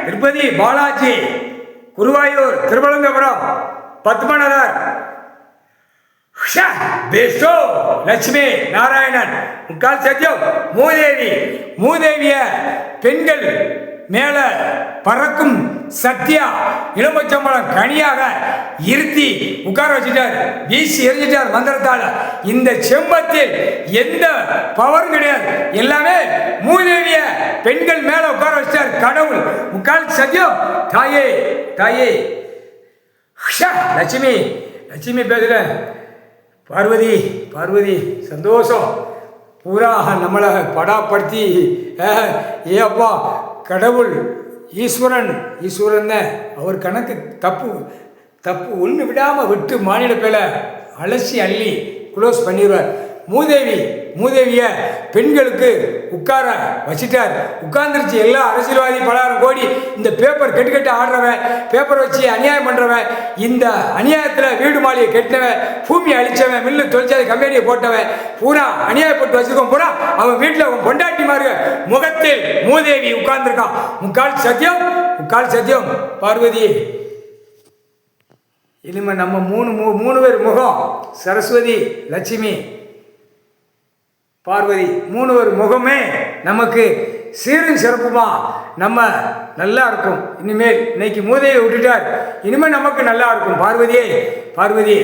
Tirupati Balaji, Guruvayur, Thiruvananthapuram, Padmanathar, Bairstow, Lakshmi Narayanan, முக்கால் சத்தியம், மூதேவி. மூதேவிய பெண்கள் மேல பறக்கும் சத்யா இளமச்சம்பளம் கனியாக இருத்தி உட்கார வச்சுட்டார், வீசி எரிஞ்சிட்டார் மந்திரத்தால். இந்த செம்பத்தில் எந்த பவரும் கிடையாது, எல்லாமே மூதேவிய பெண்கள் மேல உட்கார வச்சிட்டார் கடவுள். முக்கால் சத்தியம், தாயே தாயே. லட்சுமி லட்சுமி பேசுற பார்வதி பார்வதி. சந்தோஷம் பூரா நம்மளை படாப்படுத்தி ஏப்பா கடவுள் ஈஸ்வரன் ஈஸ்வரன் அவர் கணக்கு தப்பு தப்பு ஒன்று விடாமல் விட்டு மாநில பேல அலசி அள்ளி க்ளோஸ் பண்ணிடுவார். மூதேவி மூதேவிய பெண்களுக்கு உட்கார வச்சிட்டார். உட்கார்ந்துருச்சு எல்லா அரசியல்வாதி பலாயிரம் கோடி இந்த பேப்பர் கெட்டு ஆடுறவன், பேப்பர் வச்சு அநியாயம் பண்ணுறவன், இந்த அநியாயத்தில் வீடு மாளிகை கட்டினவன், பூமியை அழிச்சவன், மில்லு தொழிற்சாலை கம்பெனியை போட்டவன், பூரா அநியாயப்பட்டு வச்சுருக்கோம். பூரா அவன் வீட்டில் அவன் பொண்டாட்டி மாறு முகத்தில் மூதேவி உட்கார்ந்துருக்கான். முக்கால் சத்தியம் முக்கால் சத்தியம் பார்வதி. இனிமே நம்ம மூணு பேர் முகம், சரஸ்வதி, லட்சுமி, பார்வதி, மூணு பேர் முகமே நமக்கு சீரும் சிறப்புமா நம்ம நல்லா இருக்கும். இனிமேல் இன்னைக்கு மூதையை விட்டுட்டார், இனிமேல் நமக்கு நல்லா இருக்கும். பார்வதியே பார்வதியே.